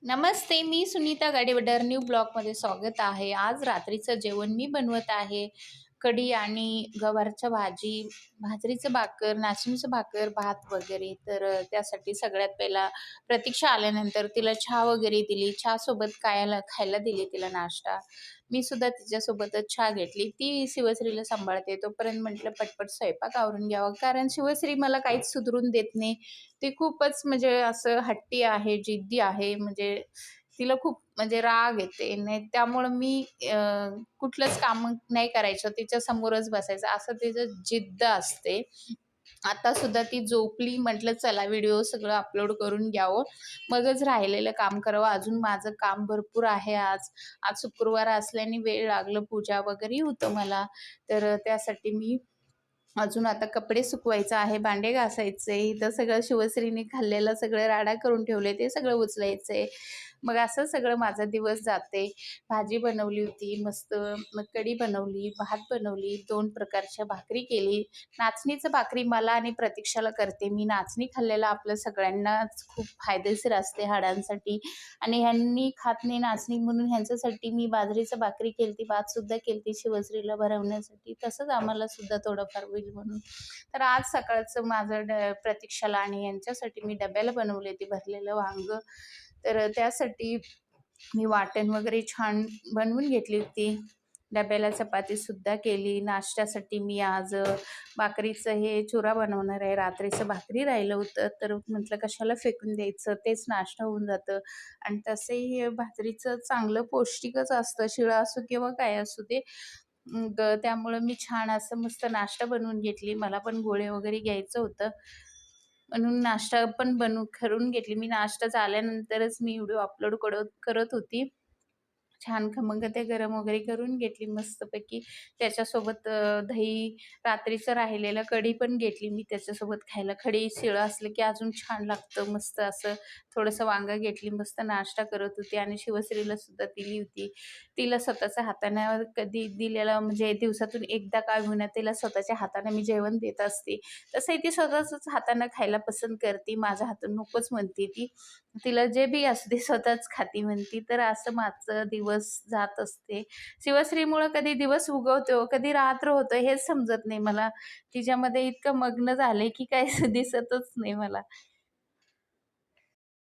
नमस्ते, मी Sunita Gadiwadar new ब्लॉगमध्ये स्वागत आहे. आज रात्रीचं जेवण मी बनवत आहे. कढी आणि गवारच्या भाजी, बाजरीचं भाकर, नाचणीचं भाकर, भात वगैरे. त्यासाठी सगळ्यात पहिला प्रतीक्षा आल्यानंतर तिला चहा वगैरे दिली. चहासोबत खायला दिली तिला नाश्ता. मी सुद्धा तिच्यासोबतच चहा घेतली. ती शिवश्रीला सांभाळते. तोपर्यंत म्हटलं पटपट स्वयंपाक आवरून घ्यावा. कारण शिवश्री मला काहीच सुधरून देत नाही. ती खूपच म्हणजे असं हट्टी आहे, जिद्दी आहे. म्हणजे तिला खूप म्हणजे राग येते. नाही त्यामुळं मी कुठलंच काम नाही करायचं, तिच्या समोरच बसायचं, असं तिचं जिद्द असते. आता सुद्धा ती झोपली. म्हटलं चला व्हिडिओ सगळं अपलोड करून घ्यावं, मगच राहिलेलं काम करावं. अजून माझं काम भरपूर आहे आज. आज शुक्रवार असल्याने वेळ लागलं, पूजा वगैरे होतं मला. त्यासाठी मी अजून आता कपडे सुकवायचं आहे, भांडे घासायचे. इथं सगळं शिवश्रीने खाल्लेलं सगळं राडा करून ठेवले, ते सगळं उचलायचंय. मग असं सगळं माझा दिवस जाते. भाजी बनवली होती मस्त, मग कढी बनवली, भात बनवली, 2 प्रकारच्या भाकरी केली. नाचणीचं भाकरी मला आणि प्रतीक्षाला करते मी. नाचणी खाल्लेलं आपल्या सगळ्यांनाच खूप फायदेशीर असते हाडांसाठी. आणि ह्यांनी खात नाही नाचणी म्हणून ह्यांच्यासाठी मी बाजरीचं भाकरी केलती, भातसुद्धा केलती शिवश्रीला भरवण्यासाठी. तसंच आम्हाला सुद्धा थोडंफार होईल म्हणून. तर आज सकाळचं माझं प्रतीक्षाला आणि यांच्यासाठी मी डब्याला बनवले होते भरलेलं वांगं. त्यासाठी मी वाटण वगैरे छान बनवून घेतली होती. डब्याला चपातीसुद्धा केली. नाश्त्यासाठी मी आज भाकरीचं हे चुरा बनवणार आहे. रात्रीचं भाकरी राहिलं होतं, तर म्हटलं कशाला फेकून द्यायचं, तेच नाश्ता होऊन जातं. आणि तसंही हे भाकरीचं चांगलं पौष्टिकच असतं, शिळं असो किंवा काय असू दे. त्यामुळं मी छान असं मस्त नाश्ता बनवून घेतली. मला पण गोळे वगैरे घ्यायचं होतं, म्हणून नाश्ता पण करून घेतली. मी नाश्ता झाल्यानंतरच मी व्हिडिओ अपलोड करत होती. छान खमंग ते गरम वगैरे करून घेतली मस्तपैकी. त्याच्यासोबत दही, रात्रीचं राहिलेलं कढी पण घेतली मी त्याच्यासोबत खायला. कढी शिळं असलं की अजून छान लागतं. मस्त असं थोडंसं वांगं घेतली, मस्त नाश्ता करत होती आणि शिवश्रीला सुद्धा दिली होती. तिला स्वतःच्या हातानं कधी दिलेलं म्हणजे दिवसातून एकदा का होईना तिला स्वतःच्या हाताने मी जेवण देत असते. तसंही ती स्वतःच्याच हातानं खायला पसंत करते. माझ्या हातून नकोच म्हणते ती. तिला जे बी असू दे स्वतःच खाती म्हणती. तर असं माझं दिवस जात असते. शिवश्रीमुळं कधी दिवस उगवतो, कधी रात्र होतं हेच समजत नाही मला. तिच्यामध्ये इतकं मग्न झाले की काय दिसतच नाही मला.